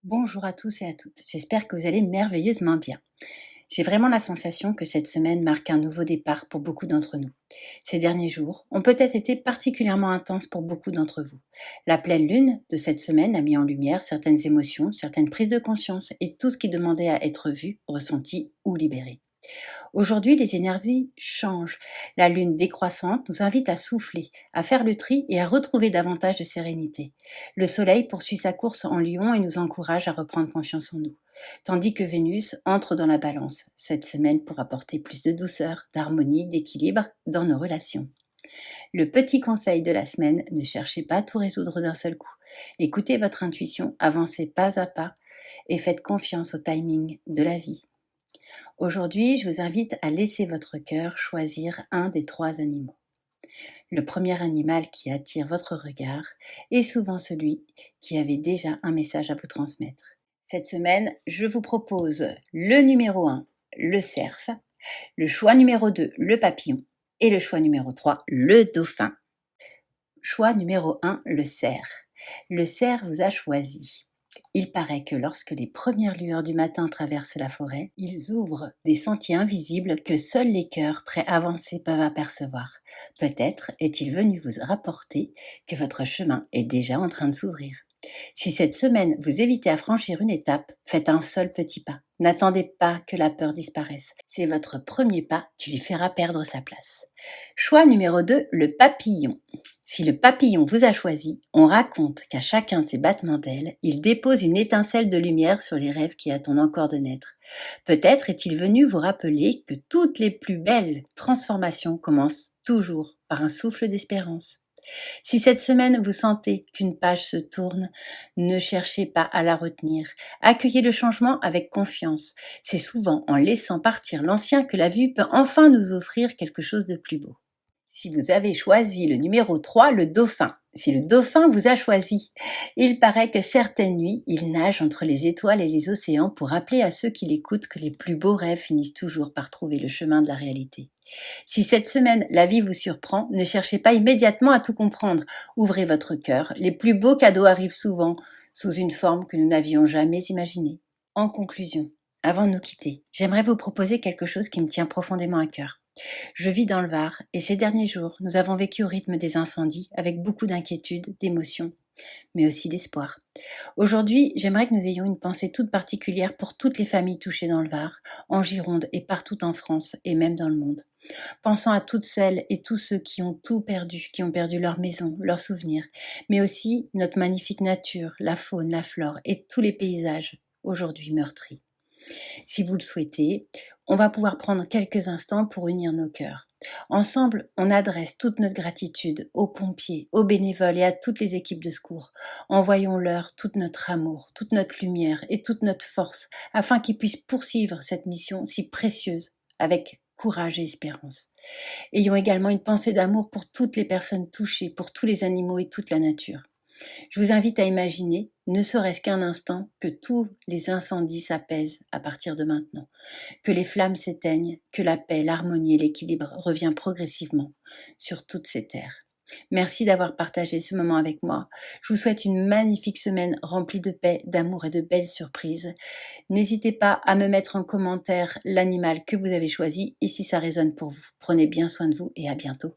Bonjour à tous et à toutes, j'espère que vous allez merveilleusement bien. J'ai vraiment la sensation que cette semaine marque un nouveau départ pour beaucoup d'entre nous. Ces derniers jours ont peut-être été particulièrement intenses pour beaucoup d'entre vous. La pleine lune de cette semaine a mis en lumière certaines émotions, certaines prises de conscience et tout ce qui demandait à être vu, ressenti ou libéré. Aujourd'hui, les énergies changent. La lune décroissante nous invite à souffler, à faire le tri et à retrouver davantage de sérénité. Le soleil poursuit sa course en lion et nous encourage à reprendre confiance en nous. Tandis que Vénus entre dans la balance cette semaine pour apporter plus de douceur, d'harmonie, d'équilibre dans nos relations. Le petit conseil de la semaine, ne cherchez pas à tout résoudre d'un seul coup. Écoutez votre intuition, avancez pas à pas et faites confiance au timing de la vie. Aujourd'hui, je vous invite à laisser votre cœur choisir un des trois animaux. Le premier animal qui attire votre regard est souvent celui qui avait déjà un message à vous transmettre. Cette semaine, je vous propose le numéro 1, le cerf, le choix numéro 2, le papillon, et le choix numéro 3, le dauphin. Choix numéro 1, le cerf. Le cerf vous a choisi. Il paraît que lorsque les premières lueurs du matin traversent la forêt, ils ouvrent des sentiers invisibles que seuls les cœurs prêts à avancer peuvent apercevoir. Peut-être est-il venu vous rapporter que votre chemin est déjà en train de s'ouvrir. Si cette semaine vous évitez à franchir une étape, faites un seul petit pas. N'attendez pas que la peur disparaisse. C'est votre premier pas qui lui fera perdre sa place. Choix numéro 2, le papillon. Si le papillon vous a choisi, on raconte qu'à chacun de ses battements d'ailes, il dépose une étincelle de lumière sur les rêves qui attendent encore de naître. Peut-être est-il venu vous rappeler que toutes les plus belles transformations commencent toujours par un souffle d'espérance. Si cette semaine vous sentez qu'une page se tourne, ne cherchez pas à la retenir. Accueillez le changement avec confiance. C'est souvent en laissant partir l'ancien que la vie peut enfin nous offrir quelque chose de plus beau. Si vous avez choisi le numéro 3, le dauphin. Si le dauphin vous a choisi, il paraît que certaines nuits, il nage entre les étoiles et les océans pour rappeler à ceux qui l'écoutent que les plus beaux rêves finissent toujours par trouver le chemin de la réalité. Si cette semaine, la vie vous surprend, ne cherchez pas immédiatement à tout comprendre. Ouvrez votre cœur. Les plus beaux cadeaux arrivent souvent sous une forme que nous n'avions jamais imaginée. En conclusion, avant de nous quitter, j'aimerais vous proposer quelque chose qui me tient profondément à cœur. Je vis dans le Var et ces derniers jours, nous avons vécu au rythme des incendies avec beaucoup d'inquiétude, d'émotion, mais aussi d'espoir. Aujourd'hui, j'aimerais que nous ayons une pensée toute particulière pour toutes les familles touchées dans le Var, en Gironde et partout en France et même dans le monde. Pensant à toutes celles et tous ceux qui ont tout perdu, qui ont perdu leur maison, leurs souvenirs, mais aussi notre magnifique nature, la faune, la flore et tous les paysages aujourd'hui meurtris. Si vous le souhaitez, on va pouvoir prendre quelques instants pour unir nos cœurs. Ensemble, on adresse toute notre gratitude aux pompiers, aux bénévoles et à toutes les équipes de secours. Envoyons-leur tout notre amour, toute notre lumière et toute notre force afin qu'ils puissent poursuivre cette mission si précieuse avec courage et espérance. Ayons également une pensée d'amour pour toutes les personnes touchées, pour tous les animaux et toute la nature. Je vous invite à imaginer, ne serait-ce qu'un instant, que tous les incendies s'apaisent à partir de maintenant, que les flammes s'éteignent, que la paix, l'harmonie et l'équilibre reviennent progressivement sur toutes ces terres. Merci d'avoir partagé ce moment avec moi. Je vous souhaite une magnifique semaine remplie de paix, d'amour et de belles surprises. N'hésitez pas à me mettre en commentaire l'animal que vous avez choisi et si ça résonne pour vous. Prenez bien soin de vous et à bientôt.